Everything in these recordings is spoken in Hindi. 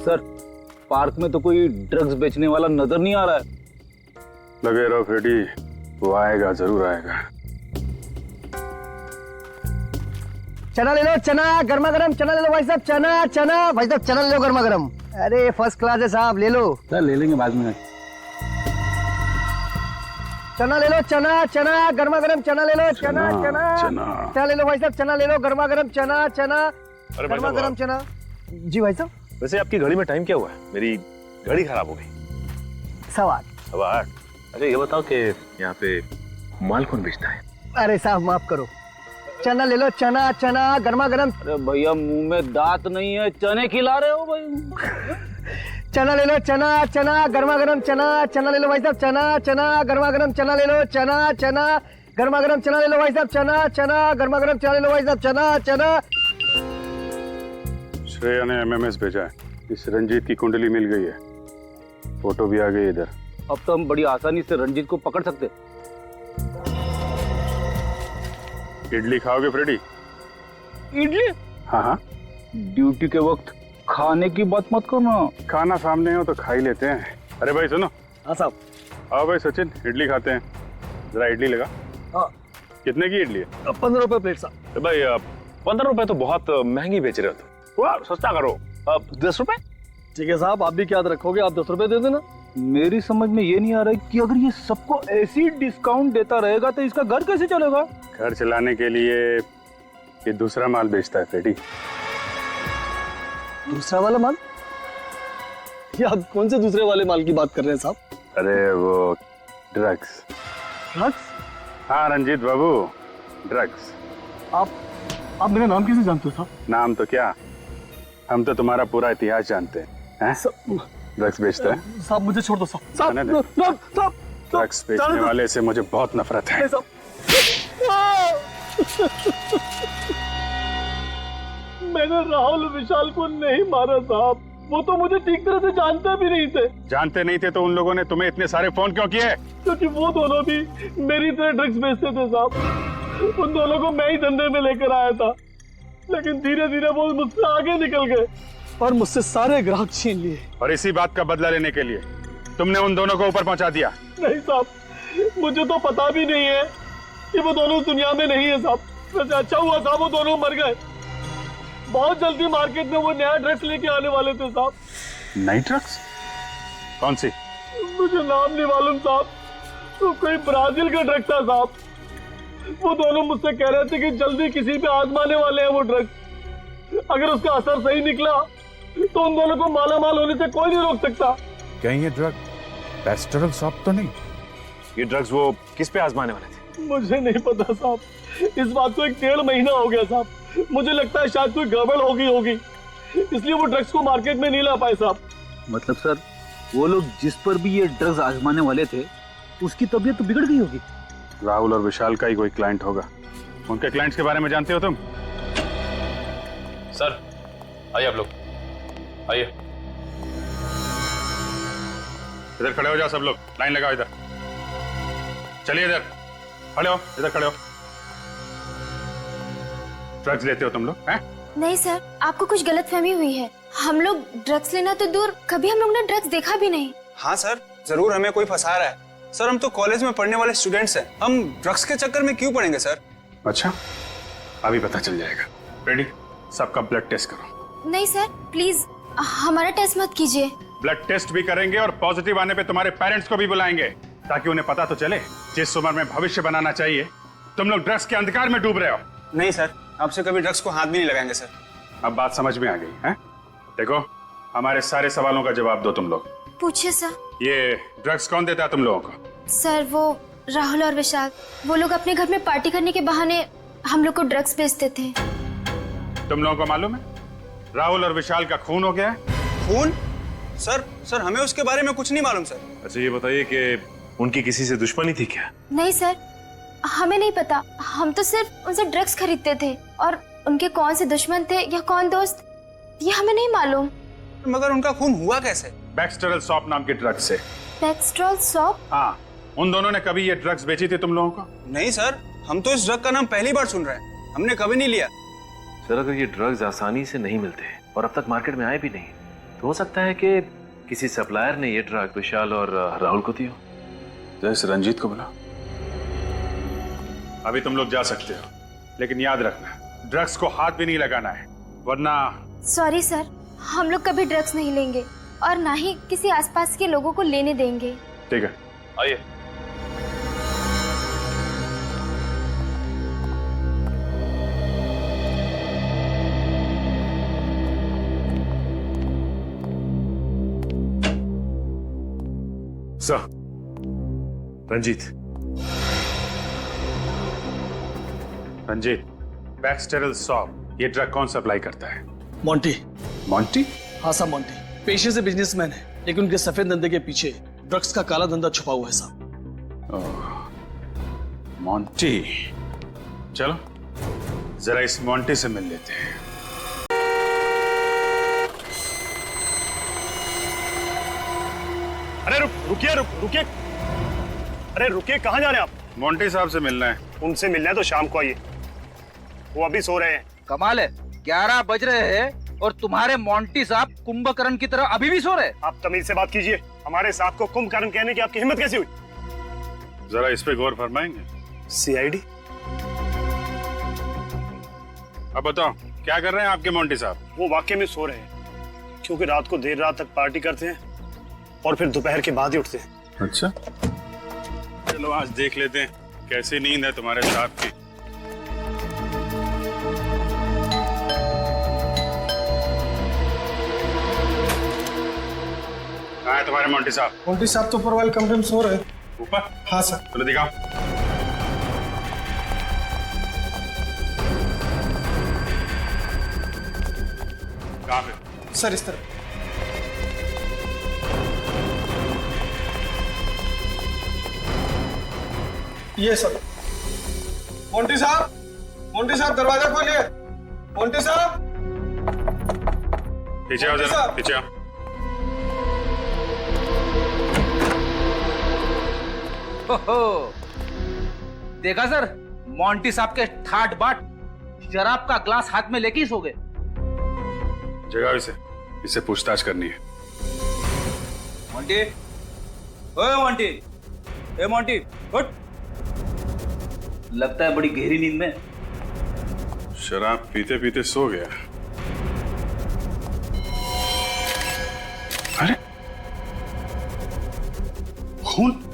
सर, पार्क में तो कोई ड्रग्स बेचने वाला नजर नहीं आ रहा है। लगे रहो फ्रेडी, वो आएगा, जरूर आएगा। चना ले लो, चना गर्मा गर्म चना ले लो भाई साहब, चना चना भाई साहब, चना ले लो गर्मा गर्म। अरे फर्स्ट क्लास है साहब, ले लो। सर ले लेंगे बाद में। चना ले लो, चना चना गर्मा गर्म चना ले लो, चना चना चना ले लो भाई साहब, चना ले लो गर्मा गर्म चना चना गर्मा गर्म चना। जी भाई साहब। वैसे आपकी घड़ी में टाइम क्या हुआ है? मेरी घड़ी खराब हो गई। 8:15। अच्छा ये बताओ कि यहाँ पे माल कौन बेचता है? अरे साहब माफ करो, चना ले लो, चना चना गर्मा गर्म। अरे भैया मुंह में दांत नहीं है, चने खिला रहे हो भाई। चना ले लो, चना चना गर्मा गर्म चना चना ले लो भाई साहब, चना चना गर्मा गर्म चना ले लो, चना चना गर्मा गर्म चना ले लो भाई साहब, चना चना गर्मा गर्म चना ले लो भाई साहब, चना चना। श्रेया ने एमएमएस भेजा है, इस रंजीत की कुंडली मिल गई है, फोटो भी आ गई इधर। अब तो हम बड़ी आसानी से रंजीत को पकड़ सकते। इडली खाओगे फ्रेडी? इडली? हाँ हाँ, ड्यूटी के वक्त खाने की बात मत करना। खाना सामने हो तो खा ही लेते हैं। अरे भाई सुनो। हाँ साहब। आओ भाई सचिन, इडली खाते हैं। जरा इडली लगा। हाँ। कितने की इडली है? 15 रुपए प्लेट साहब। तो भाई 15 रुपए तो बहुत महंगी बेच रहे हो तुम, वाह सस्ता करो। 10 रुपए? ठीक है साहब, आप भी क्या रखोगे, आप 10 रुपए दे देना। मेरी समझ में ये नहीं आ रहा है कि अगर ये सबको ऐसी डिस्काउंट देता रहेगा तो इसका घर कैसे चलेगा? घर चलाने के लिए ये दूसरा माल बेचता है फ्रेडी। दूसरा वाला माल? ये आप कौन से दूसरे वाले माल की बात कर रहे हैं साहब? अरे वो ड्रग्स। ड्रग्स? हाँ रंजीत बाबू, ड्रग्स। आप मेरा नाम कैसे जानते हो साहब? नाम तो क्या, हम तो तुम्हारा पूरा इतिहास जानते हैं। ड्रग्स बेचता है? साहब मुझे छोड़ दो साहब। साहब ड्रग्स बेचने वाले से मुझे बहुत नफरत है। मैंने राहुल विशाल को नहीं मारा साहब, वो तो मुझे ठीक तरह से जानते भी नहीं थे। जानते नहीं थे तो उन लोगों ने तुम्हें इतने सारे फोन क्यों किए? क्योंकि वो दोनों भी मेरी तरह ड्रग्स बेचते थे साहब। उन दोनों को मैं ही धंधे में लेकर आया था, लेकिन धीरे धीरे वो मुझसे आगे निकल गए और मुझसे सारे ग्राहक छीन लिए। और इसी बात का बदला लेने के लिए तुमने उन दोनों को ऊपर पहुंचा दिया? नहीं साहब, मुझे तो पता भी नहीं है कि वो दोनों दुनिया में नहीं है साहब। वैसे अच्छा हुआ साहब वो दोनों मर गए। बहुत जल्दी मार्केट में वो नया ड्रग्स लेके आने वाले थे साहब। नई ड्रग्स? कौन सी? मुझे नाम नहीं मालूम साहब, तो कोई ब्राजील का ड्रग्स था साहब। वो दोनों मुझसे कह रहे थे कि जल्दी किसी पे आजमाने वाले हैं वो ड्रग्स। अगर उसका असर सही निकला तो उन दोनों को माला माल होने से कोई नहीं रोक सकता। कहीं ये ड्रग पेस्टरल सॉप तो नहीं? ये ड्रग्स वो किस पे आजमाने वाले थे? मुझे नहीं पता साहब, इस बात को 1.5 महीना हो गया साहब। मुझे लगता है शायद कोई गड़बड़ होगी, इसलिए वो ड्रग्स को मार्केट में नहीं ला पाए साहब। मतलब सर, वो लोग जिस पर भी ये ड्रग्स आजमाने वाले थे उसकी तबीयत तो बिगड़ गई होगी। राहुल और विशाल का ही कोई क्लाइंट होगा। उनके क्लाइंट्स के बारे में जानते हो तुम? सर आइए आप लोग, आइए। इधर खड़े हो जाओ सब लोग, लाइन लगाओ इधर। चलिए इधर खड़े हो, इधर खड़े हो। ड्रग्स लेते हो तुम लोग हैं? नहीं सर, आपको कुछ गलतफहमी हुई है। हम लोग ड्रग्स लेना तो दूर, कभी हम लोग ने ड्रग्स देखा भी नहीं। हाँ सर, जरूर हमें कोई फंसा रहा है। सर हम तो कॉलेज में पढ़ने वाले स्टूडेंट्स हैं, हम ड्रग्स के चक्कर में क्यों पड़ेंगे सर? अच्छा, अभी पता चल जाएगा। रेडी, सबका ब्लड टेस्ट करो। नहीं सर प्लीज, हमारा टेस्ट मत कीजिए। ब्लड टेस्ट भी करेंगे और पॉजिटिव आने पे तुम्हारे पेरेंट्स को भी बुलाएंगे, ताकि उन्हें पता तो चले जिस उम्र में भविष्य बनाना चाहिए तुम लोग ड्रग्स के अंधकार में डूब रहे हो। नहीं सर, आपसे कभी ड्रग्स को हाथ भी नहीं लगाएंगे सर। अब बात समझ में आ गई है? देखो, हमारे सारे सवालों का जवाब दो तुम लोग। पूछिए सर। ये ड्रग्स कौन देता है तुम लोगों को? सर वो राहुल और विशाल, वो लोग अपने घर में पार्टी करने के बहाने हम लोग को ड्रग्स बेचते थे। तुम लोगों को मालूम है राहुल और विशाल का खून हो गया है? खून? सर हमें उसके बारे में कुछ नहीं मालूम सर। अच्छा ये बताइए कि उनकी किसी से दुश्मनी थी क्या? नहीं सर, हमें नहीं पता। हम तो सिर्फ उनसे ड्रग्स खरीदते थे, और उनके कौन से दुश्मन थे या कौन दोस्त, ये हमें नहीं मालूम। मगर उनका खून हुआ कैसे? बैक्सटेरल सॉप नाम के ड्रग्स से। बैक्सटेरल सॉप? हाँ, उन दोनों ने कभी ये ड्रग्स बेची थी तुम लोगों को? नहीं सर, हम तो इस ड्रग का नाम पहली बार सुन रहे हैं, हमने कभी नहीं लिया। सर अगर ये ड्रग्स आसानी से नहीं मिलते और अब तक मार्केट में आए भी नहीं, तो हो सकता है कि किसी सप्लायर ने ये ड्रग विशाल और राहुल को दिया। जैसे रंजीत को बुला। अभी तुम लोग जा सकते हो, लेकिन याद रखना ड्रग्स को हाथ भी नहीं लगाना है, वरना। सॉरी सर, हम लोग कभी ड्रग्स नहीं लेंगे और ना ही किसी आसपास के लोगों को लेने देंगे। ठीक है, आइए। सर, रंजीत। रंजीत, बैक्सटेरल सॉप ये ड्रग कौन सप्लाई करता है? मोंटी। मॉन्टी? हाँ साहब, मोंटी पेशे से बिजनेसमैन है, लेकिन उनके सफेद धंधे के पीछे ड्रग्स का काला धंधा छुपा हुआ है साहब। मॉन्टी, चलो जरा इस मॉन्टी से मिल लेते हैं। अरे रुकिए रुकिए, अरे रुकिए, कहाँ जा रहे हैं आप? मॉन्टी साहब से मिलना है। उनसे मिलना है तो शाम को आइए, वो अभी सो रहे हैं। कमाल है, 11 बज रहे हैं और तुम्हारे मोंटी साहब कुंभकर्ण की तरह अभी भी सो रहे। आप तमीज से बात कीजिए, हमारे साहब को कुंभकर्ण कहने की आपकी हिम्मत कैसी हुई? जरा इस पे गौर फरमाएंगे? सीआईडी। अब बताओ क्या कर रहे हैं आपके मॉन्टी साहब? वो वाकई में सो रहे हैं, क्योंकि रात को देर रात तक पार्टी करते हैं और फिर दोपहर के बाद ही उठते हैं। अच्छा, चलो आज देख लेते हैं कैसी नींद है तुम्हारे साहब की। कहाँ है तुम्हारे मॉन्टी साहब? मोंटी साहब तो ऊपर वाले कमरे में सो रहे हैं। ऊपर? हाँ सर। चलो दिखाओ। कहाँ पे? सर इस तरफ। ये सर। मोंटी साहब, मोंटी साहब दरवाजा खोलिए। मोंटी साहब, पीछे आओ जरा, पीछे आओ। देखा सर, मोंटी साहब के ठाट बाट शराब का ग्लास हाथ में लेके ही सो गए। जगाओ इसे, इससे पूछताछ करनी है। मोंटी, ओए मोंटी, ए मोंटी, उठ। लगता है बड़ी गहरी नींद में। शराब पीते पीते सो गया। अरे खून!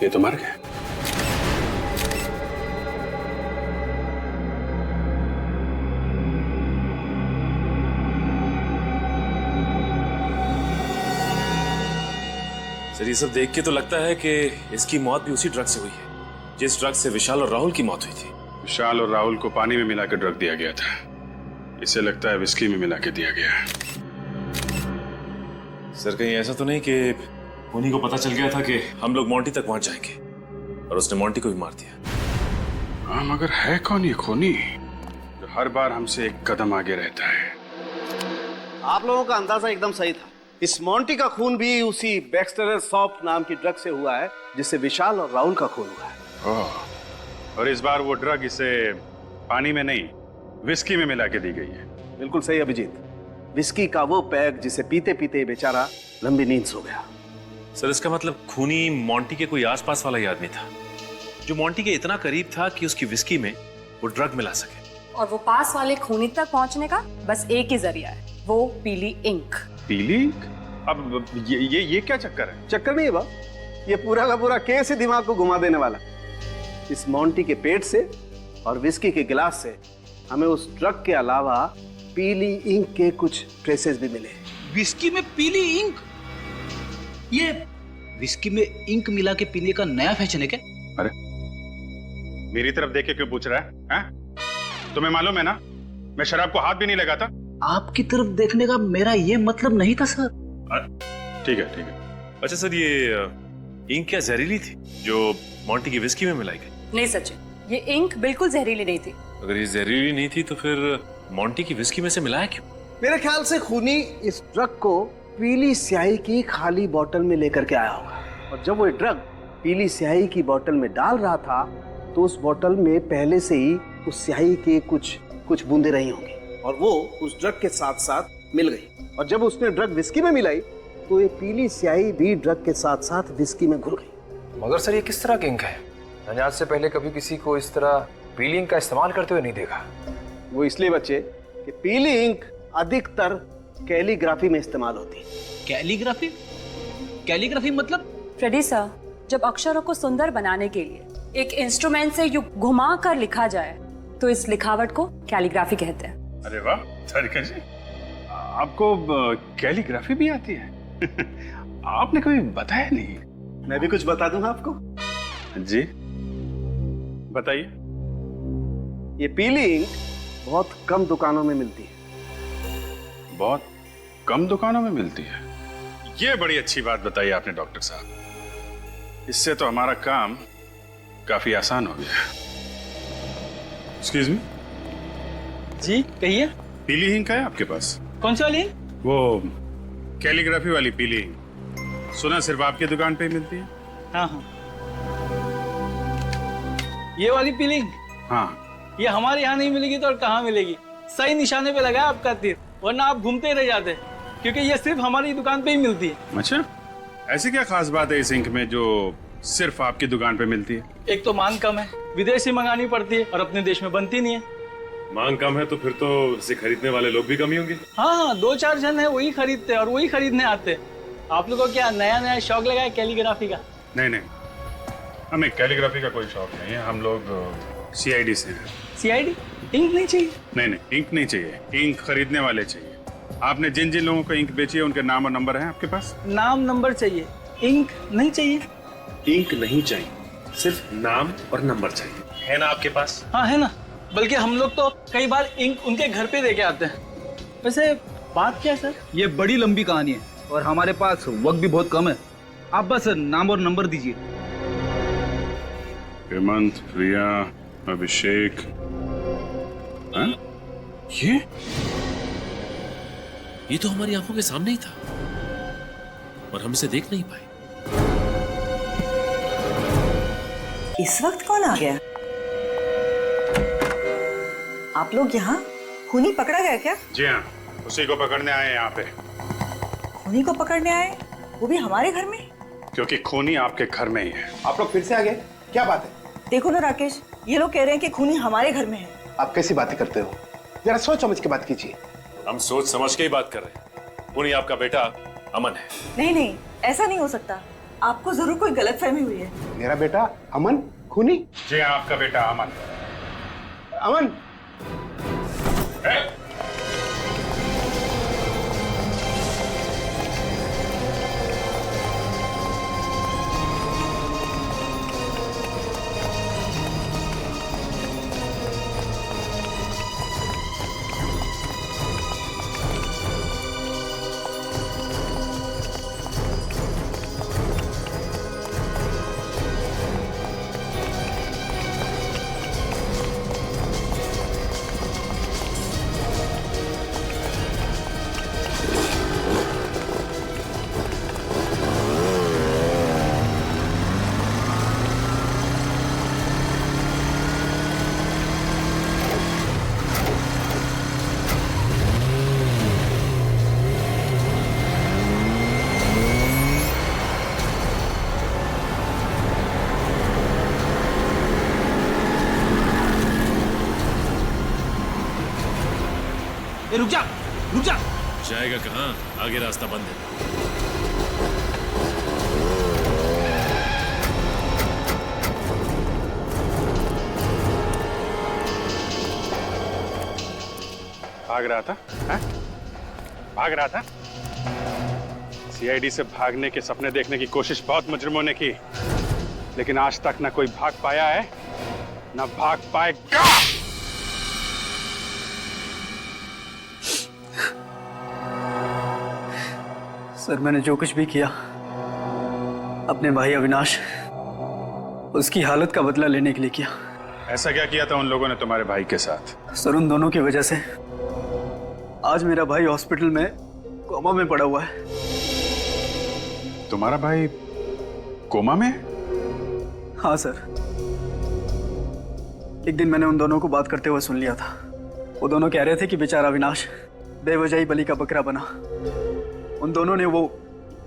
ये तो मर गया। सर, ये सब देख के तो लगता है कि इसकी मौत भी उसी ड्रग से हुई है जिस ड्रग से विशाल और राहुल की मौत हुई थी। विशाल और राहुल को पानी में मिलाकर ड्रग दिया गया था। इसे लगता है विस्की में मिला के दिया गया। सर, कहीं ऐसा तो नहीं कि उन्हीं को पता चल गया था कि हम लोग मोंटी तक पहुंच जाएंगे और उसने मोंटी को भी मार दिया? हाँ, मगर है कौन ये खूनी जो हर बार हमसे एक कदम आगे रहता है? आप लोगों का अंदाजा एकदम सही था। इस मोंटी का खून भी उसी बैक्सटेरल सॉप नाम की ड्रग से हुआ है जिससे विशाल और राहुल का खून हुआ है। और इस बार वो ड्रग इसे पानी में नहीं, विस्की में मिला के दी गई है। बिल्कुल सही अभिजीत, विस्की का वो पैक जिसे पीते पीते बेचारा लंबी नींद सो गया। सर, इसका मतलब खूनी मोंटी के कोई आसपास वाला ही आदमी था जो मोंटी के इतना करीब था कि उसकी विस्की में वो ड्रग मिला सके। और वो पास वाले खूनी तक पहुंचने का बस एक ही जरिया है, वो पीली इंक। पीली इंक? अब ये क्या चक्कर है? चक्कर नहीं है बाप, ये पूरा का पूरा केस ही दिमाग को घुमा देने वाला। इस मोंटी के पेट से और विस्की के गिलास से हमें उस ड्रग के अलावा पीली इंक के कुछ ट्रेसेस भी मिले। विस्की में पीली इंक? ये विस्की में इंक मिला के पीने का नया फैशन है क्या? अरे मेरी तरफ देख के क्यों पूछ रहा है? हैं? तुम्हें मालूम है ना, मैं शराब को हाथ भी नहीं लगाता। आपकी तरफ देखने का मेरा ये मतलब नहीं था सर। ठीक है, ठीक है। अच्छा सर, ये इंक क्या जहरीली थी जो मोंटी की विस्की में मिलाई गई? नहीं सचिन, ये इंक बिल्कुल जहरीली नहीं थी। अगर ये जहरीली नहीं थी तो फिर मोंटी की विस्की में से मिलाया क्यों? मेरे ख्याल से खूनी इस ड्रग को पीली स्याही की खाली बोतल में लेकर के आया होगा, और जब वो ड्रग पीली स्याही की बोतल में डाल रहा था तो उस बोतल में पहले से ही उस स्याही के कुछ बूंदे रही होंगी और वो उस ड्रग के साथ साथ मिल गई, और जब उसने ड्रग विस्की में मिलाई तो ये पीली स्याही भी ड्रग के साथ साथ विस्की में घुल गई। मगर सर ये किस तरह की इंक है? मैंने आज से पहले कभी किसी को इस तरह पीली इंक का इस्तेमाल करते हुए नहीं देखा। वो इसलिए बच्चे कि पीली इंक अधिकतर कैलीग्राफी में इस्तेमाल होती है। कैलीग्राफी? कैलीग्राफी मतलब? फ्रेडी सर, जब अक्षरों को सुंदर बनाने के लिए एक इंस्ट्रूमेंट से यूं घुमा कर लिखा जाए तो इस लिखावट को कैलीग्राफी कहते हैं। अरे वाह तारिका जी, आपको कैलीग्राफी भी आती है? आपने कभी बताया नहीं। मैं भी कुछ बता दूं आपको? जी बताइए। ये पीली इंक बहुत कम दुकानों में मिलती है। बहुत कम दुकानों में मिलती है? ये बड़ी अच्छी बात बताई आपने डॉक्टर साहब, इससे तो हमारा काम काफी आसान हो गया। Excuse me. जी कहिए। पीली इंक है आपके पास? कौन सी वाली? वो कैलीग्राफी वाली पीली इंक। सुना सिर्फ आपकी दुकान पे ही मिलती है? हाँ हाँ, ये वाली पीलिंग? हाँ। ये हमारे यहाँ नहीं मिलेगी तो और कहाँ मिलेगी? सही निशाने पे लगा आपका तीर, वरना आप घूमते रह जाते, क्योंकि ये सिर्फ हमारी दुकान पे ही मिलती है। अच्छा, ऐसी क्या खास बात है इस इंक में जो सिर्फ आपकी दुकान पे मिलती है? एक तो मांग कम है, विदेश से मंगानी पड़ती है और अपने देश में बनती नहीं है। मांग कम है तो फिर तो इसे खरीदने वाले लोग भी कम ही होंगे। हाँ, 2-4 जन है वही खरीदते और वही खरीदने आते। आप लोगों को क्या नया नया शौक लगा है कैलीग्राफी का? नहीं नहीं, हमें कैलीग्राफी का कोई शौक नहीं है, हम लोग CID से हैं। CID? इंक नहीं चाहिए? नहीं नहीं, इंक नहीं चाहिए, इंक खरीदने वाले चाहिए। आपने जिन जिन लोगों को इंक बेची है उनके नाम और नंबर हैं आपके पास? नाम नंबर चाहिए, इंक नहीं चाहिए। इंक नहीं चाहिए, सिर्फ नाम और नंबर चाहिए, है ना आपके पास? हाँ है ना, बल्कि हम लोग तो कई बार इंक उनके घर पे दे के आते हैं। वैसे बात क्या है सर? ये बड़ी लंबी कहानी है और हमारे पास वक्त भी बहुत कम है, आप बस नाम और नंबर दीजिए। हेमंत, प्रिया, अभिषेक। हाँ? ये तो हमारी आंखों के सामने ही था और हम इसे देख नहीं पाए। इस वक्त कौन आ गया? आप लोग यहाँ? खूनी पकड़ा गया क्या? जी हाँ, उसी को पकड़ने आए हैं यहाँ पे। खूनी को पकड़ने आए, वो भी हमारे घर में? क्योंकि खूनी आपके घर में ही है। आप लोग फिर से आ गए, क्या बात है? देखो ना राकेश, ये लोग कह रहे हैं कि खूनी हमारे घर में है। आप कैसी बातें करते हो? जरा सोच समझ के बात कीजिए। हम सोच समझ के ही बात कर रहे हैं। खूनी आपका बेटा अमन है। नहीं नहीं, ऐसा नहीं हो सकता, आपको जरूर कोई गलतफहमी हुई है। मेरा बेटा अमन खूनी? जी हाँ, आपका बेटा अमन। अमन? रुक जा, रुक जा। जाएगा कहाँ? आगे रास्ता बंद है। भाग रहा था? हाँ? भाग रहा था? CID से भागने के सपने देखने की कोशिश बहुत मुजरिमों ने की, लेकिन आज तक ना कोई भाग पाया है, ना भाग पाएगा। सर, मैंने जो कुछ भी किया अपने भाई अविनाश, उसकी हालत का बदला लेने के लिए किया। ऐसा क्या किया था उन लोगों ने तुम्हारे भाई के साथ? सर, उन दोनों की वजह से आज मेरा भाई हॉस्पिटल में कोमा में पड़ा हुआ है। तुम्हारा भाई कोमा में? हाँ सर। एक दिन मैंने उन दोनों को बात करते हुए सुन लिया था। वो दोनों कह रहे थे कि बेचारा अविनाश बेवजह ही बलि का बकरा बना। उन दोनों ने वो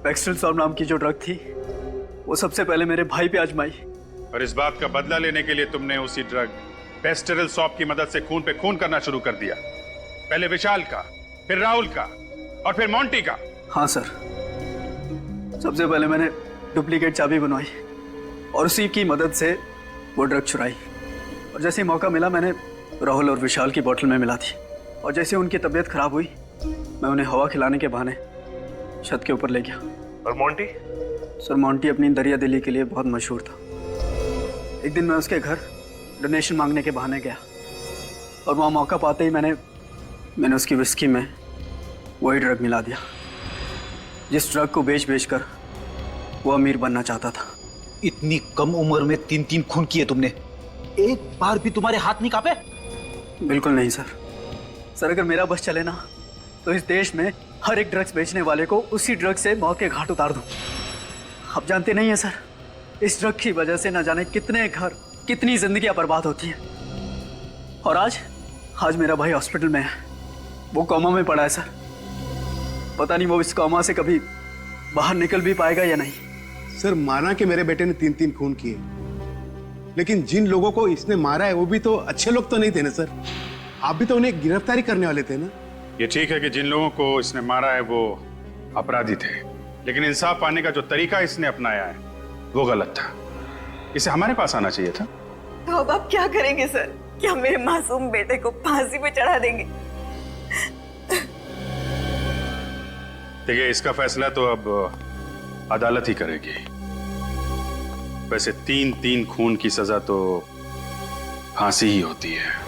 पेक्स्ट्रल सॉल्व नाम की जो ड्रग थी वो सबसे पहले मेरे भाई पे आजमाई। और इस बात का बदला लेने के लिए तुमने उसी ड्रग पेस्टेरल सॉप की मदद से खून पे खून करना शुरू कर दिया। पहले विशाल का, फिर राहुल का और फिर मोंटी का। हाँ सर। सबसे पहले मैंने डुप्लीकेट चाबी बनवाई और उसी की मदद से वो ड्रग चुराई। और जैसे ही मौका मिला मैंने राहुल और विशाल की बोतल में मिला दी। और जैसे उनकी तबीयत खराब हुई मैं उन्हें हवा खिलाने के बहाने छत के ऊपर ले गया। और मोंटी? सर मोंटी अपनी दरिया दिली के लिए बहुत मशहूर था। एक दिन मैं उसके घर डोनेशन मांगने के बहाने गया और वहाँ मौका पाते ही मैंने उसकी विस्की में वही ड्रग मिला दिया जिस ड्रग को बेच कर वो अमीर बनना चाहता था। इतनी कम उम्र में 3 खून किए तुमने, एक बार भी तुम्हारे हाथ नहीं कांपे? बिल्कुल नहीं सर। सर अगर मेरा बस चले ना तो इस देश में हर एक ड्रग्स बेचने वाले को उसी ड्रग से मौत के घाट उतार दूं। आप जानते नहीं है सर, इस ड्रग की वजह से न जाने कितने घर, कितनी जिंदगियां बर्बाद होती हैं। और आज मेरा भाई हॉस्पिटल में है, वो कोमा में पड़ा है सर। पता नहीं वो इस कोमा से कभी बाहर निकल भी पाएगा या नहीं। सर माना कि मेरे बेटे ने 3 खून किए, लेकिन जिन लोगों को इसने मारा है वो भी तो अच्छे लोग तो नहीं थे ना सर। आप भी तो उन्हें गिरफ्तारी करने वाले थे ना। ये ठीक है कि जिन लोगों को इसने मारा है वो अपराधी थे, लेकिन इंसाफ पाने का जो तरीका इसने अपनाया है वो गलत था। इसे हमारे पास आना चाहिए था। तो अब आप क्या करेंगे सर? क्या मेरे मासूम बेटे को फांसी पे चढ़ा देंगे? देखिए इसका फैसला तो अब अदालत ही करेगी। वैसे 3 खून की सजा तो फांसी ही होती है।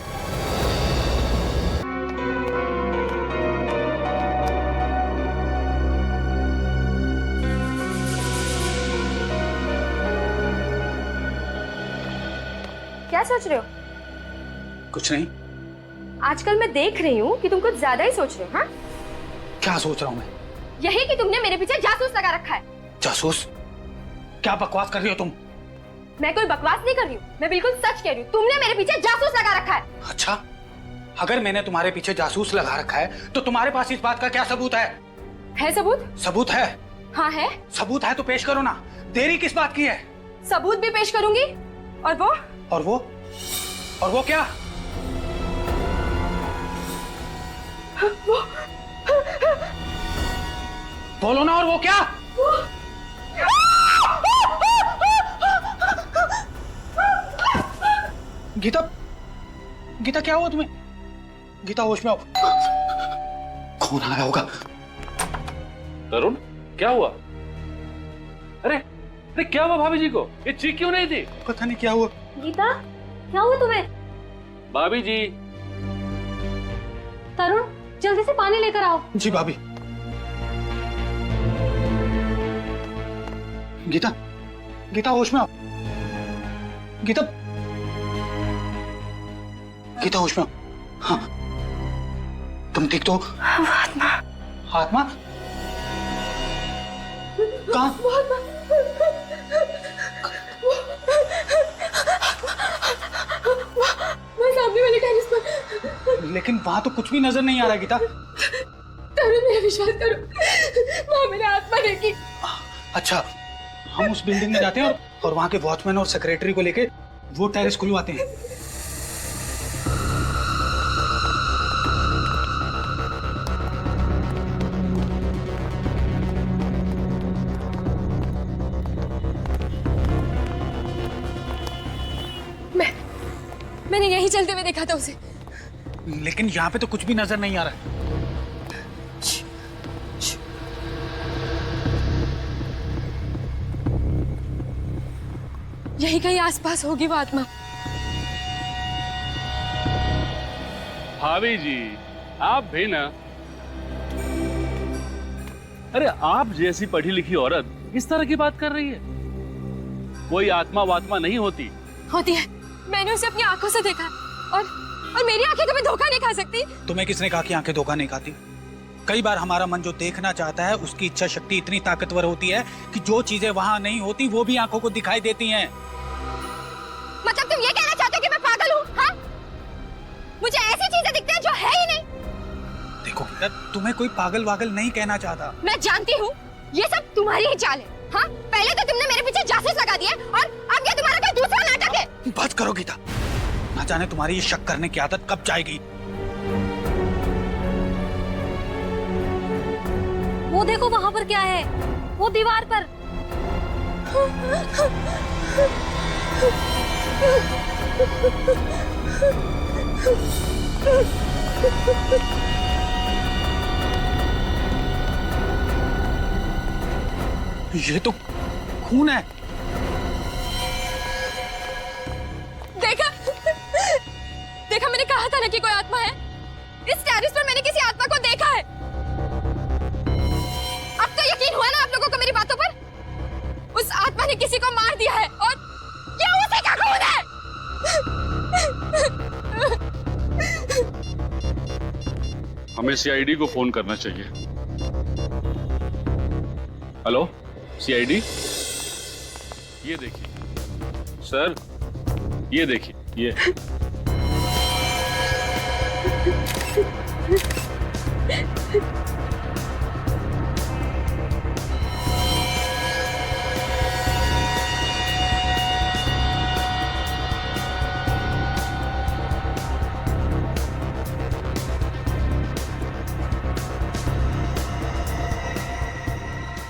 क्या सोच रहे हो? कुछ नहीं। आजकल मैं देख रही हूँ कि तुम कुछ ज्यादा ही सोच रहे हो। हाँ, क्या सोच रहा हूँ मैं? यही कि तुमने मेरे पीछे जासूस लगा रखा है। जासूस? क्या बकवास कर रही हो तुम? मैं कोई बकवास नहीं कर रही हूँ, मैं बिल्कुल सच कह रही हूँ। तुमने मेरे पीछे जासूस लगा रखा है। अच्छा, अगर मैंने तुम्हारे पीछे जासूस लगा रखा है तो तुम्हारे पास इस बात का क्या सबूत है? है सबूत? सबूत है? हाँ है। सबूत है तो पेश करो ना। देरी किस बात की है? सबूत भी पेश करूंगी। और वो? और वो क्या? वो बोलो ना। और वो क्या? गीता क्या हुआ तुम्हें? गीता होश में आओ। खून आया होगा। तरुण क्या हुआ? अरे क्या हुआ भाभी जी को? ये चीख क्यों नहीं थी? पता नहीं क्या हुआ। गीता क्या हुआ तुम्हें? भाभी जी। तरुण जल्दी से पानी लेकर आओ। जी भाभी। गीता होश में आओ। गीता होश में आओ। हाँ तुम ठीक तो? आत्मा। आत्मा? कहाँ? सामने वाले टेरेस पर। लेकिन वहां तो कुछ भी नजर नहीं आ रहा गीता। तरुण मेरा विश्वास करो, वहां मेरी आत्मा रहेगी। अच्छा हम उस बिल्डिंग में जाते हैं और वहां के वॉचमैन और सेक्रेटरी को लेके वो टेरेस खुलवाते हैं। मैंने यही चलते हुए देखा था उसे। लेकिन यहाँ पे तो कुछ भी नजर नहीं आ रहा है। यही कहीं आसपास होगी वो आत्मा। भाभी जी आप भी ना। अरे आप जैसी पढ़ी लिखी औरत इस तरह की बात कर रही है। कोई आत्मा वात्मा नहीं होती। होती है, मैंने उसे अपनी आंखों से देखा। और मेरी आंखें कभी धोखा नहीं खा सकती। तुम्हें किसने कहा कि आंखें धोखा नहीं खाती? कई बार हमारा मन जो देखना चाहता है उसकी इच्छा शक्ति इतनी ताकतवर होती है कि जो चीजें वहां नहीं होती वो भी आंखों को दिखाई देती हैं। मतलब तुम ये कहना चाहते हो कि मैं पागल हूँ? हाँ? मुझे ऐसी चीजें दिखती हैं जो है ही नहीं। देखो गीता, तुम्हें कोई पागल वागल नहीं कहना चाहता। मैं जानती हूँ ये सब तुम्हारी ही चाल है। हाँ? पहले तो तुमने मेरे पीछे जासूस लगा दिए और अब ये तुम्हारा कोई दूसरा नाटक है। बस करो गीता, ना जाने तुम्हारी ये शक करने की आदत कब जाएगी। वो देखो वहां पर क्या है, वो दीवार पर। ये तो खून है। देखा देखा, मैंने कहा था ना कि कोई आत्मा है। इस टेरेस पर मैंने किसी आत्मा को देखा है। अब तो यकीन हुआ ना आप लोगों को मेरी बातों पर? उस आत्मा ने किसी को मार दिया है और ये उसी का खून है। हमें सीआईडी को फोन करना चाहिए। हेलो सीआईडी, ये देखिए सर, ये देखिए ये।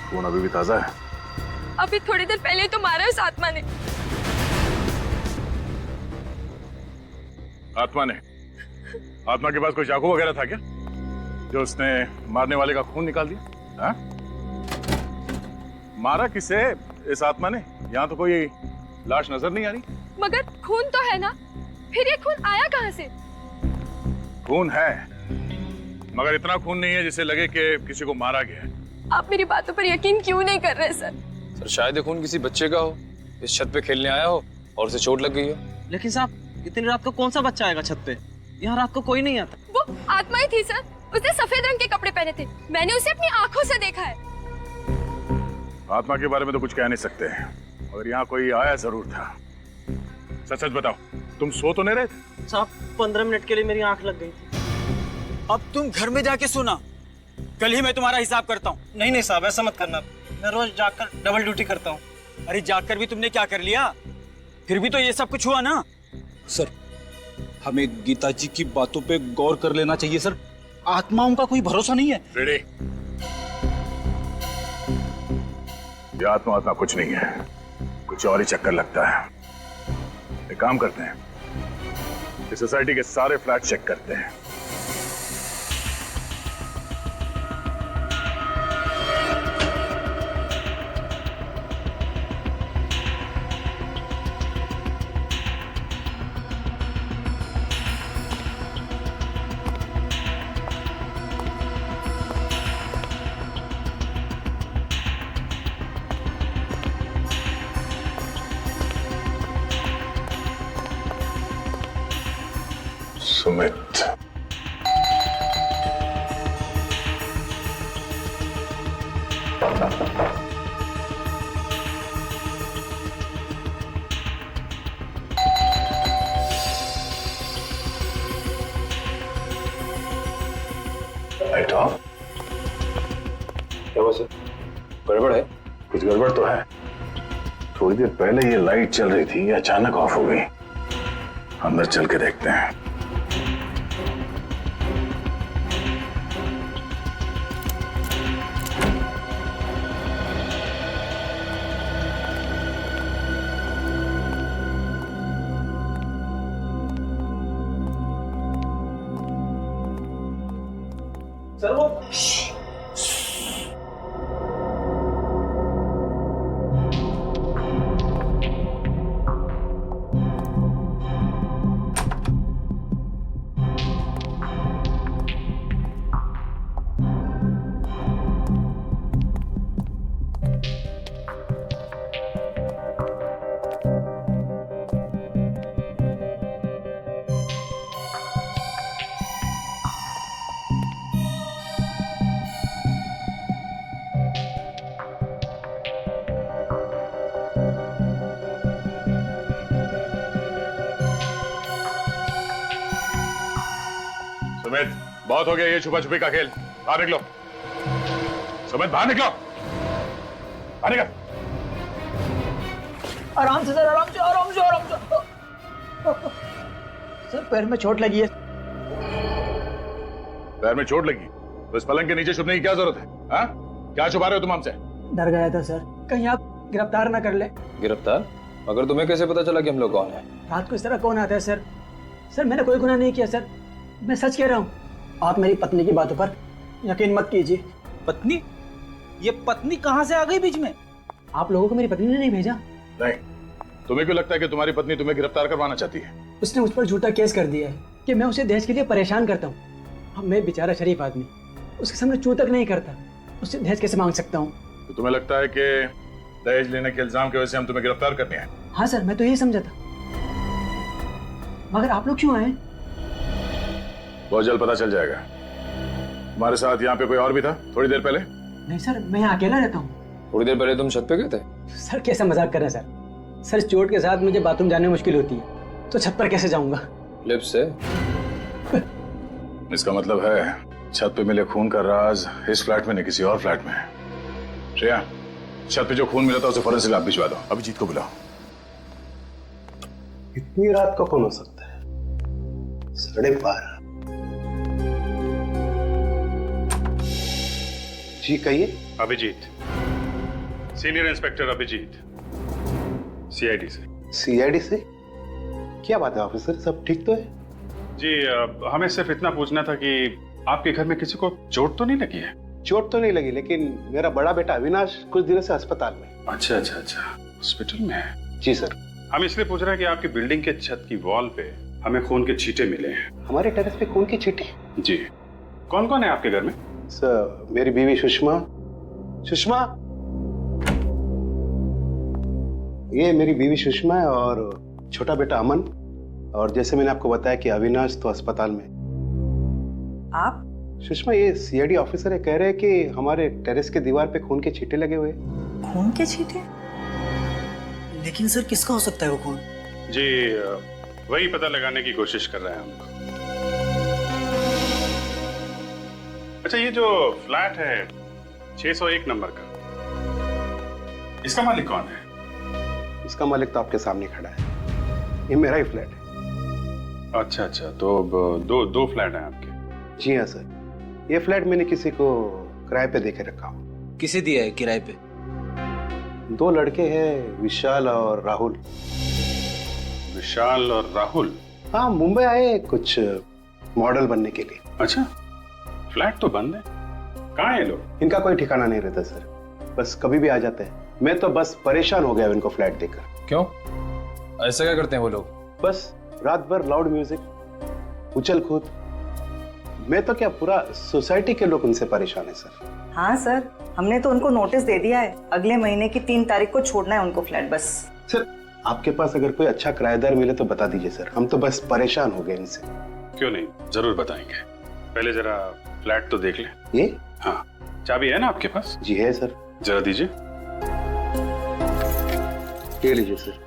खून अभी भी ताजा है। अभी थोड़ी देर पहले तो मारा उस आत्मा ने। आत्मा के पास कोई चाकू वगैरह था क्या जो उसने मारने वाले का खून निकाल दिया? हाँ? मारा किसे इस आत्मा ने? यहाँ तो कोई लाश नजर नहीं आ रही। मगर खून तो है ना, फिर ये खून आया कहाँ से? खून है, मगर इतना खून नहीं है जिसे लगे कि किसी को मारा गया है। आप मेरी बातों पर यकीन क्यों नहीं कर रहे सर? सर शायद ये खून किसी बच्चे का हो, इस छत पे खेलने आया हो और उसे चोट लग गई हो। लेकिन साहब इतनी रात को कौन सा बच्चा आएगा छत पे? यहाँ रात को कोई नहीं आता। वो आत्मा ही थी सर, उसने सफेद रंग के कपड़े पहने थे। मैंने उसे अपनी आंखों से देखा है। आत्मा के बारे में तो कुछ कह नहीं सकते, मगर यहाँ कोई आया जरूर था। सच सच बताओ, तुम सो तो नहीं रहे थे? साहब 15 मिनट के लिए मेरी आंख लग गई थी। अब तुम घर में जाके सोना, कल ही मैं तुम्हारा हिसाब करता हूँ। नहीं नहीं साहब, ऐसा मत करना, मैं रोज जाकर डबल ड्यूटी करता हूँ। अरे जाकर भी तुमने क्या कर लिया? फिर भी तो ये सब कुछ हुआ ना। सर, हमें गीता जी की बातों पे गौर कर लेना चाहिए सर। आत्माओं का कोई भरोसा नहीं है। रेडी? ये आत्मा कुछ नहीं है, कुछ और ही चक्कर लगता है। एक काम करते हैं, इस सोसाइटी के सारे फ्लैट चेक करते हैं। Sumit, light of. क्या हुआ सर? गड़बड़ है? कुछ गड़बड़ तो है। थोड़ी देर पहले ये लाइट चल रही थी, ये अचानक ऑफ हो गई। अंदर चल के देखते हैं। सर वो बहुत हो गया ये छुपा छुपी का खेल। बाहर निकलो, सुमित बाहर निकलो, बाहर निकल। आराम से सर, आराम से, आराम से, आराम से। सर पैर में चोट लगी है। पैर में चोट लगी तो इस पलंग के नीचे छुपने की क्या जरूरत है? हाँ? क्या छुपा रहे हो तुम हमसे? डर गया था सर, कहीं आप गिरफ्तार ना कर ले। गिरफ्तार? मगर तुम्हें कैसे पता चला कि हम लोग कौन है? रात को इस तरह कौन आता है सर? सर मैंने कोई गुनाह नहीं किया सर, मैं सच कह रहा हूँ। आप मेरी पत्नी की बातों पर यकीन मत कीजिए। पत्नी? ये पत्नी कहाँ से आ गई बीच में? आप लोगों को मेरी पत्नी ने नहीं भेजा? नहीं। तुम्हें क्यों लगता है कि तुम्हारी पत्नी तुम्हें गिरफ्तार करवाना चाहती है? उसने मुझ पर झूठा केस कर दिया है कि मैं उसे दहेज के लिए परेशान करता हूँ। अब मैं बेचारा शरीफ आदमी उसके सामने चू तक नहीं करता, उससे दहेज कैसे मांग सकता हूँ? तो तुम्हें लगता है कि दहेज लेने के इल्जाम की वजह से हम तुम्हें गिरफ्तार करने आए? हाँ सर, मैं तो यही समझा था। मगर आप लोग क्यों आए? बहुत जल्द पता चल जाएगा। तुम्हारे साथ यहाँ पे कोई और भी था थोड़ी देर पहले? नहीं सर, मैं यहाँ अकेला रहता हूँ। थोड़ी देर पहले तुम छत पे गए थे? सर कैसा मजाक कर रहे हैं सर? सर चोट के साथ मुझे बाथरूम जाने में मुश्किल होती है, तो छत पर कैसे जाऊंगा? लिफ्ट से? इसका मतलब है छत पे मिले खून का राज इस फ्लैट में नहीं किसी और फ्लैट में है। श्रेया, छत पे जो खून मिला था उसे फौरन से लैब भिजवा दो। अभिजीत को बुलाओ। इतनी रात का कौन हो सकता है? 12:30। जी कहिए। Abhijeet, senior inspector Abhijeet, CID से। सीआईडी से? क्या बात है ऑफिसर, सब ठीक तो है? जी हमें सिर्फ इतना पूछना था कि आपके घर में किसी को चोट तो नहीं लगी है? चोट तो नहीं लगी, लेकिन मेरा बड़ा बेटा अविनाश कुछ दिनों से अस्पताल में। अच्छा अच्छा अच्छा, हॉस्पिटल में है? जी सर। हम इसलिए पूछ रहे हैं कि आपकी बिल्डिंग के छत की वॉल पे हमें खून के छींटे मिले हैं। हमारे टेरेस पे खून के छींटे? जी। कौन कौन है आपके घर में? सर मेरी बीवी सुषमा। सुषमा, ये मेरी बीवी सुषमा है और छोटा बेटा अमन, और जैसे मैंने आपको बताया कि अविनाश तो अस्पताल में। आप? सुषमा, ये सीआईडी ऑफिसर है, कह रहे हैं कि हमारे टेरेस के दीवार पे खून के छींटे लगे हुए। खून के छींटे? लेकिन सर किसका हो सकता है वो खून? जी वही पता लगाने की कोशिश कर रहे हैं हम। अच्छा, ये जो फ्लैट है 601 नंबर का, इसका मालिक कौन है? इसका मालिक तो आपके सामने खड़ा है, ये मेरा ही फ्लैट है। अच्छा अच्छा, तो दो फ्लैट हैं आपके? जी हाँ सर, ये फ्लैट मैंने किसी को किराए पे देके रखा हूँ। किसे दिया है किराए पे? 2 लड़के हैं, विशाल और राहुल। विशाल और राहुल? हाँ, मुंबई आए कुछ मॉडल बनने के लिए। अच्छा, फ्लैट तो बंद है, कहाँ है लोग? इनका कोई ठिकाना नहीं रहता सर, बस कभी भी आ जाते हैं। मैं तो बस परेशान हो गया इनको फ्लैट देखकर। क्यों? ऐसा क्या करते हैं वो लोग? बस रात भर लाउड म्यूजिक, उछल कूद। मैं तो क्या, पूरा सोसाइटी के लोग उनसे परेशान है सर। हाँ सर, हमने तो उनको नोटिस दे दिया है, अगले महीने की 3 तारीख को छोड़ना है उनको फ्लैट। बस सर, आपके पास अगर कोई अच्छा किराएदार मिले तो बता दीजिए सर, हम तो बस परेशान हो गए इनसे। क्यों नहीं, जरूर बताएंगे। पहले जरा फ्लैट तो देख लें। ये? हाँ, चाबी है ना आपके पास? जी है सर। जरा दीजिए। ले लीजिए सर।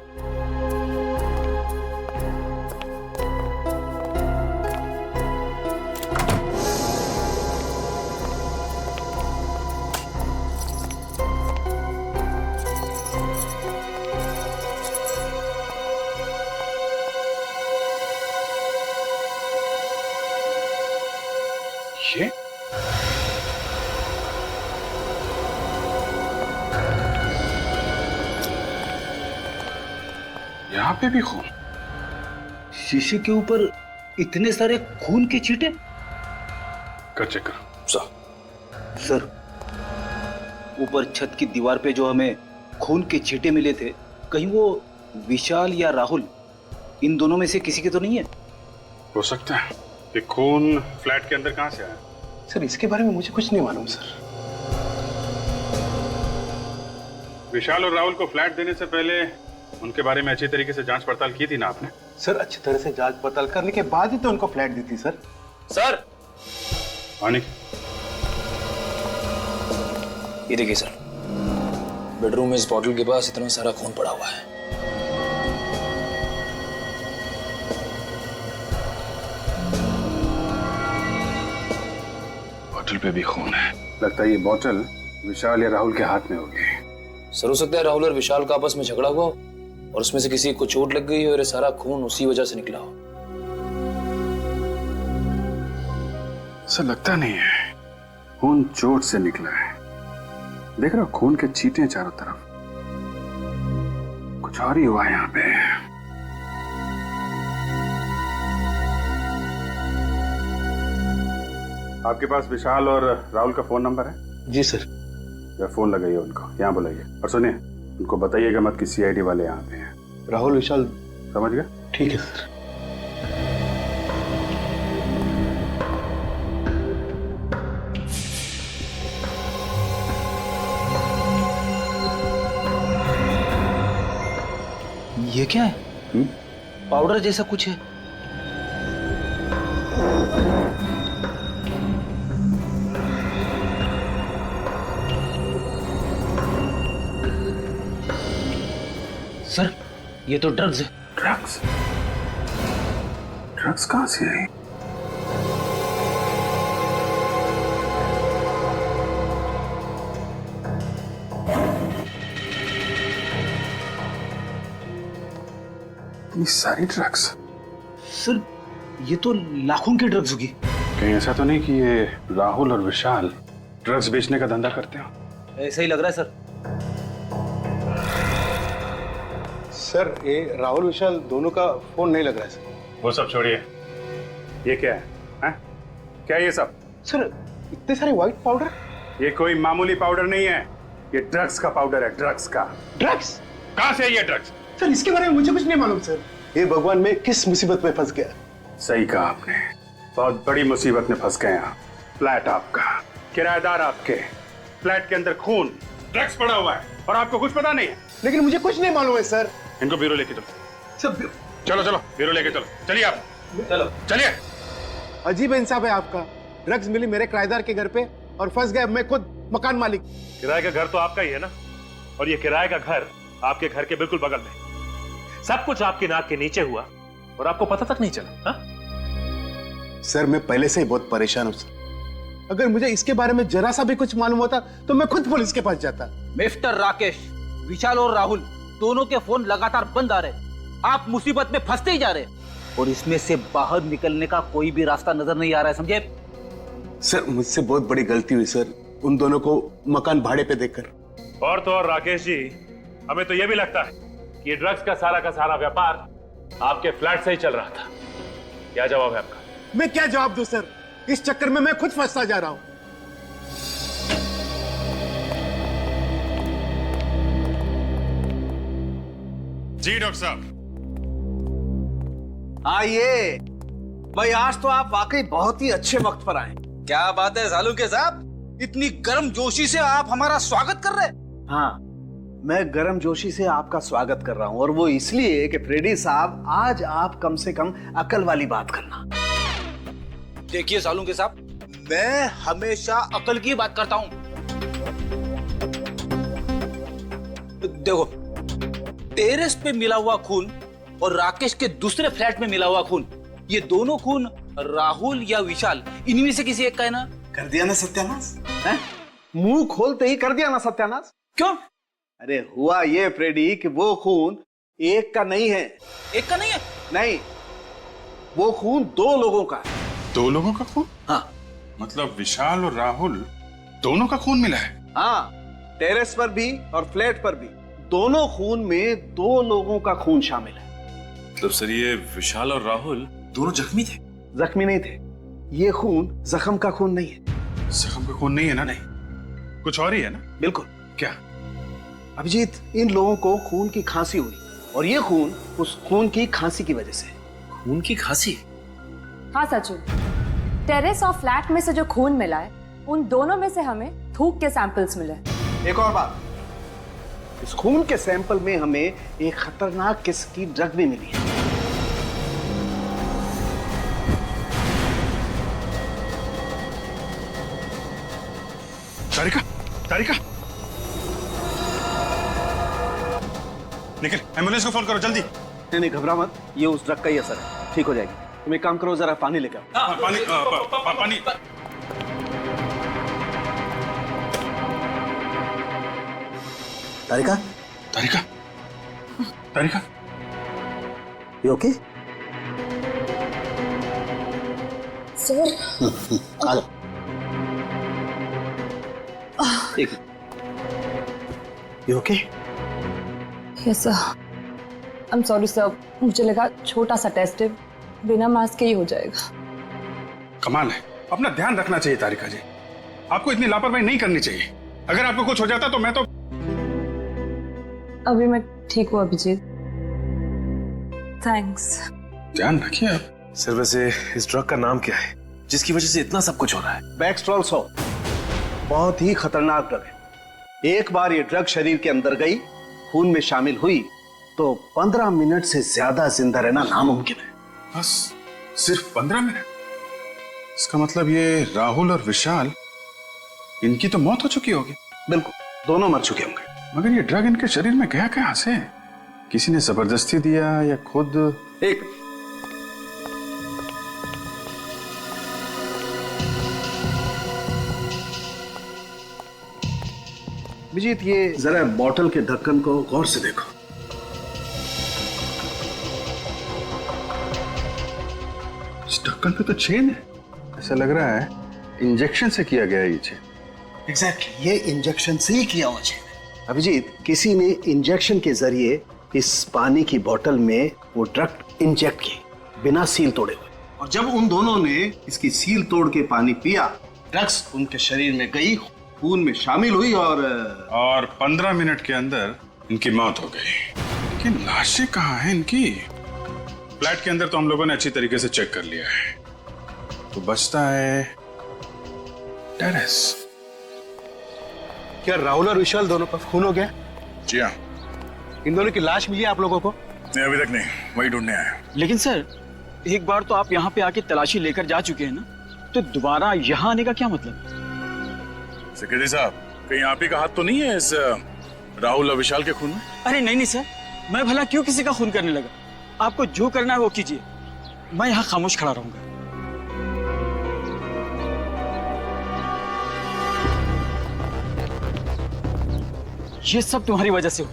ये यहाँ पे भी खून? शीशे के ऊपर इतने सारे खून के छींटे? कर चेक करो। सर, ऊपर छत की दीवार पे जो हमें खून के छींटे मिले थे, कहीं वो विशाल या राहुल, इन दोनों में से किसी के तो नहीं है? हो सकता है कि खून फ्लैट के अंदर कहां से आया? सर इसके बारे में मुझे कुछ नहीं मालूम सर। विशाल और राहुल को फ्लैट देने से पहले उनके बारे में अच्छी तरीके से जांच पड़ताल की थी ना आपने? सर अच्छी तरह से जांच पड़ताल करने के बाद ही तो उनको फ्लैट दी थी सर। सर आने ये देखिए सर, बेडरूम में इस बॉटल के पास इतना सारा खून पड़ा हुआ है। बोतल पे भी खून है। लगता है ये बोतल विशाल या राहुल के हाथ में होगी। सर, हो सकता है राहुल और विशाल का आपस में झगड़ा हुआ और उसमें से किसी को चोट लग गई और ये सारा खून उसी वजह से निकला हो। ऐसा लगता नहीं है, खून चोट से निकला है। देख रहा खून के छींटे चारों तरफ। कुछ और ही हुआ है यहाँ पे। आपके पास विशाल और राहुल का फोन नंबर है? जी सर। या फोन लगाइए उनको, यहाँ बुलाइए। और सुनिए, उनको बताइएगा मत कि सीआईडी वाले यहाँ पे हैं। राहुल विशाल, समझ गए? ठीक है सर। ये क्या है? पाउडर जैसा कुछ है। सर, ये तो ड्रग्स है। ड्रग्स? ड्रग्स कहां से आई? इतनी सारी ड्रग्स? सर, ये तो लाखों की ड्रग्स होगी। कहीं ऐसा तो नहीं कि ये राहुल और विशाल ड्रग्स बेचने का धंधा करते हो? ऐसा ही लग रहा है सर। सर, ये राहुल विशाल दोनों का फोन नहीं लग रहा है सर। वो सब छोड़िए, ये क्या है? हैं? क्या है ये सब? सर, इतने सारे व्हाइट पाउडर? ये कोई मामूली पाउडर नहीं है, ये ड्रग्स का पाउडर है। ड्रग्स का। ड्रग्स? कहां से है ये ड्रग्स? सर, इसके बारे में मुझे कुछ नहीं मालूम सर। ये भगवान, मैं किस मुसीबत में फंस गया। सही कहा आपने, बहुत बड़ी मुसीबत में फंस गए आप। फ्लैट आपका, किराएदार आपके, फ्लैट के अंदर खून, ड्रग्स पड़ा हुआ है और आपको कुछ पता नहीं है। लेकिन मुझे कुछ नहीं मालूम है सर। इनको ब्यूरो लेके चलो। सब चलो चलो, ब्यूरो लेके चलो। चलिए आप, चलो चलिए। अजीब इंसाफ है आपका। ड्रग्स मिली मेरे किराएदार के घर पे और फंस गया मैं खुद मकान मालिक। किराए का घर तो आपका ही है ना, और ये किराए का घर आपके घर के बिल्कुल बगल में। सब कुछ आपकी नाक के नीचे हुआ और आपको पता तक नहीं चला। हा? सर, मैं पहले से ही बहुत परेशान हूं सर। अगर मुझे इसके बारे में जरा सा भी कुछ मालूम होता तो मैं खुद पुलिस के पास जाता। मिस्टर राकेश, विशाल और राहुल दोनों के फोन लगातार बंद आ रहे। आप मुसीबत में फंसते ही जा रहे और इसमें से बाहर निकलने का कोई भी रास्ता नजर नहीं आ रहा है, समझे? सर, मुझसे बहुत बड़ी गलती हुई सर, उन दोनों को मकान भाड़े पे देकर। और तो और राकेश जी, हमें तो यह भी लगता है कि ये ड्रग्स का सारा व्यापार आपके फ्लैट से ही चल रहा था। क्या जवाब है आपका? मैं क्या जवाब दूं सर, इस चक्कर में मैं खुद फंसता जा रहा हूं। जी डॉक्टर साहब। आइए भाई, आज तो आप वाकई बहुत ही अच्छे वक्त पर आए। क्या बात है सालू के साहब, इतनी गर्म जोशी से आप हमारा स्वागत कर रहे हैं। हाँ, मैं गर्म जोशी से आपका स्वागत कर रहा हूं, और वो इसलिए कि फ्रेडी साहब, आज आप कम से कम अकल वाली बात करना। देखिए सालू के साहब, मैं हमेशा अकल की बात करता हूं। देखो, टेरेस पे मिला हुआ खून और राकेश के दूसरे फ्लैट में मिला हुआ खून, ये दोनों खून राहुल या विशाल, इनमें से किसी एक का है ना? कर दिया ना सत्यानाश? मुंह खोलते ही कर दिया ना सत्यानाश? क्यों? अरे हुआ ये फ्रेडी कि वो खून एक का नहीं है। एक का नहीं है? नहीं, वो खून दो लोगों का है। दो लोगों का खून? हाँ। मतलब विशाल और राहुल दोनों का खून मिला है? हाँ, टेरेस पर भी और फ्लैट पर भी, दोनों खून में दो लोगों का खून शामिल है। मतलब सर, ये विशाल और राहुल दोनों जख्मी थे? जख्मी नहीं थे, ये खून जख्म का खून नहीं है। जख्म का खून नहीं है ना? नहीं, कुछ और ही है ना? बिल्कुल। क्या? अभिजीत, इन लोगों को खून की खांसी हुई और ये खून उस खून की खांसी की वजह से। खून की खांसी? हाँ सचिन, टेरेस और फ्लैट में से जो खून मिला है, उन दोनों में से हमें थूक के सैंपल्स मिले। एक और बात, इस खून के सैंपल में हमें एक खतरनाक किस्म की ड्रग भी मिली है। तारिका, तारिका, निकल, एम्बुलेंस को फोन करो जल्दी। नहीं, घबरा मत, ये उस ड्रग का ही असर है, ठीक हो जाएगी। तुम एक काम करो, जरा पानी लेकर आओ। पानी तारिका, तारिका, तारिका, you okay? सर आ जाओ। एक you okay? Yes sir. I am sorry sir, मुझे लगा छोटा सा टेस्ट है, बिना मास्क के ही हो जाएगा। कमाल है, अपना ध्यान रखना चाहिए तारिका जी, आपको इतनी लापरवाही नहीं करनी चाहिए। अगर आपको कुछ हो जाता तो मैं तो। अभी मैं ठीक हूँ अभिजीत, थैंक्स। ध्यान रखिए आप। सर वैसे इस ड्रग का नाम क्या है जिसकी वजह से इतना सब कुछ हो रहा है? बैक्सट्रॉल्सो बहुत ही खतरनाक ड्रग है। एक बार ये ड्रग शरीर के अंदर गई, खून में शामिल हुई तो 15 मिनट से ज्यादा जिंदा रहना नामुमकिन है। बस सिर्फ 15 मिनट? इसका मतलब ये राहुल और विशाल, इनकी तो मौत हो चुकी होगी। बिल्कुल, दोनों मर चुके होंगे। मगर ये ड्रग इनके शरीर में गया कहां से? किसी ने जबरदस्ती दिया या खुद? एक विजीत, ये जरा बॉटल के ढक्कन को गौर से देखो। इस ढक्कन पे तो चेन है, ऐसा लग रहा है इंजेक्शन से किया गया ये चेन। एग्जैक्टली, ये इंजेक्शन से ही किया हुआ चेन है। अभिजीत, किसी ने इंजेक्शन के जरिए इस पानी की बोतल में वो ड्रग इंजेक्ट की बिना सील तोड़े हुए, और जब उन दोनों ने इसकी सील तोड़ के पानी पिया, ड्रग्स उनके शरीर में गई, खून में शामिल हुई और 15 मिनट के अंदर इनकी मौत हो गई। लेकिन लाशें कहाँ हैं इनकी? फ्लैट के अंदर तो हम लोगों ने अच्छी तरीके से चेक कर लिया है, तो बचता है टेरेस। क्या राहुल और विशाल दोनों का खून हो गया? जी हाँ। इन दोनों की लाश मिली आप लोगों को? नहीं, अभी तक नहीं, वही ढूंढने आया। लेकिन सर, एक बार तो आप यहाँ पे आके तलाशी लेकर जा चुके हैं ना, तो दोबारा यहाँ आने का क्या मतलब? सेक्रेटरी साहब, कहीं आप ही का हाथ तो नहीं है इस राहुल और विशाल के खून में? अरे नहीं नहीं सर, मैं भला क्यों किसी का खून करने लगा? आपको जो करना है वो कीजिए, मैं यहाँ खामोश खड़ा रहूंगा। ये सब तुम्हारी वजह से हो।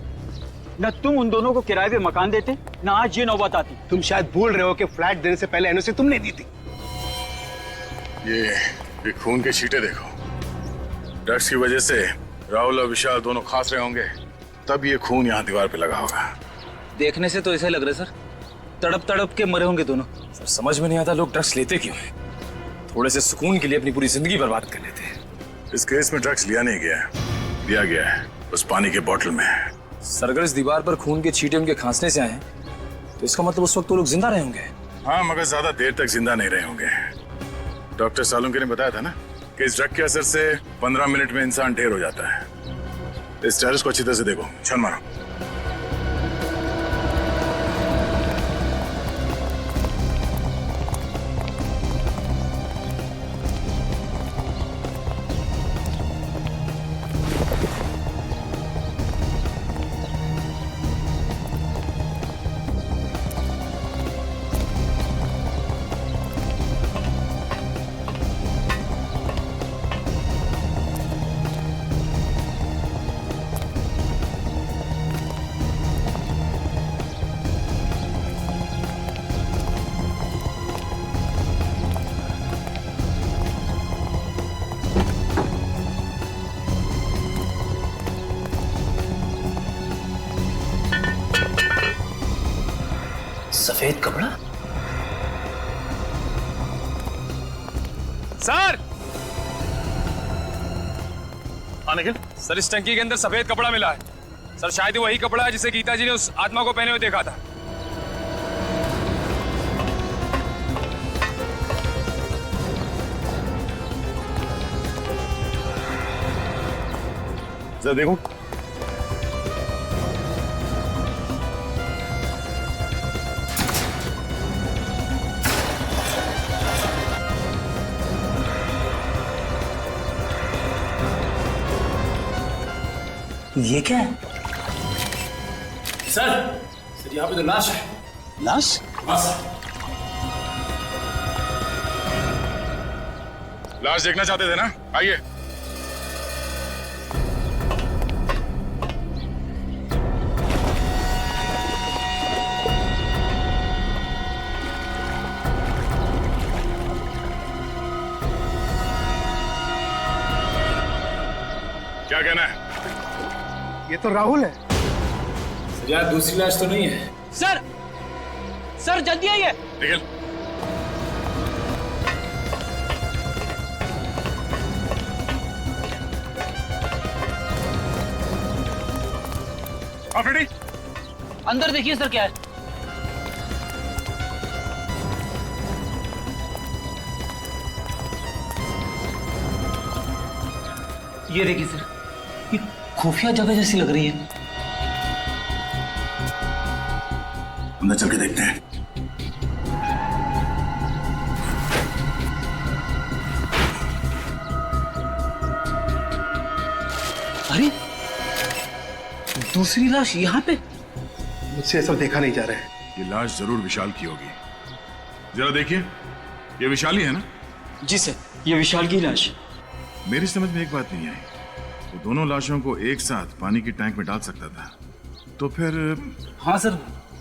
न तुम उन दोनों को किराए पे मकान देते, न आज ये नौबत आती। तुम शायद भूल रहे हो कि फ्लैट देने से पहले एनओसी तुमने दी थी। ये खून के छींटे देखो। ड्रग्स की वजह से राहुल और विशाल दोनों खास रहे होंगे, तब ये खून यहाँ दीवार पे लगा होगा। देखने से तो ऐसा लग रहा है सर, तड़प तड़प के मरे होंगे दोनों। सर समझ में नहीं आता लोग ड्रग्स लेते क्यों हैं? थोड़े से सुकून के लिए अपनी पूरी जिंदगी बर्बाद कर लेते हैं। इस केस में ड्रग्स लिया नहीं गया है, दिया गया है उस पानी के बोतल में। सर अगर इस दीवार पर खून के छींटे उनके खांसने से आए हैं, तो इसका मतलब उस वक्त वो लोग जिंदा रहे होंगे। हाँ, मगर ज्यादा देर तक जिंदा नहीं रहे होंगे। डॉक्टर सालुंके ने बताया था ना कि इस ड्रग के असर से 15 मिनट में इंसान ढेर हो जाता है। इस टेरेस को अच्छी तरह से देखो, छन मारो। सफेद कपड़ा? सर! हाँ निखिल? सर इस टंकी के अंदर सफेद कपड़ा मिला है। सर शायद वही कपड़ा है जिसे गीता जी ने उस आत्मा को पहने हुए देखा था। जरा देखो। ये क्या है? सर यहाँ पे तो लाश है। लाश? हाँ सर। लाश देखना चाहते थे ना? आइए। क्या कहना है? ये तो राहुल है। यार दूसरी लाश तो नहीं है। सर जल्दी आइए। निखिल, आप रेडी? अंदर देखिए सर क्या है। ये देखिए सर, ये खुफिया जगह जैसी लग रही है। अंदर चल के देखते हैं। अरे दूसरी लाश यहाँ पे। मुझसे सब देखा नहीं जा रहा है। ये लाश जरूर विशाल की होगी। जरा देखिए, ये विशाल ही है ना? जी सर, ये विशाल की लाश। मेरी समझ में एक बात नहीं आई, वो दोनों लाशों को एक साथ पानी की टैंक में डाल सकता था, तो फिर? हाँ सर,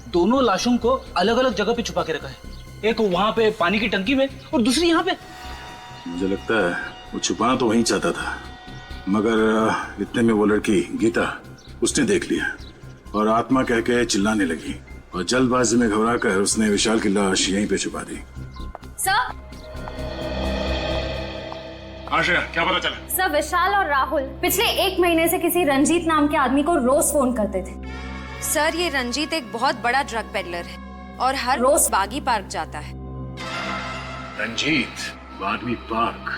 दोनों लाशों को अलग अलग जगह पे छुपा के रखा है। एक वहां पे पानी की टंकी में और दूसरी यहाँ पे। मुझे लगता है वो छुपाना तो वहीं चाहता था, मगर इतने में वो लड़की गीता उसने देख लिया और आत्मा कह के चिल्लाने लगी और जल्दबाजी में घबराकर उसने विशाल की लाश यहीं पे छुपा दी। सर आशा, क्या पता चला? सर, विशाल और राहुल पिछले 1 महीने से किसी रंजीत नाम के आदमी को रोज फोन करते थे। सर, ये रंजीत एक बहुत बड़ा ड्रग पेडलर है और हर रोज बागी पार्क जाता है। रंजीत, बागवी पार्क?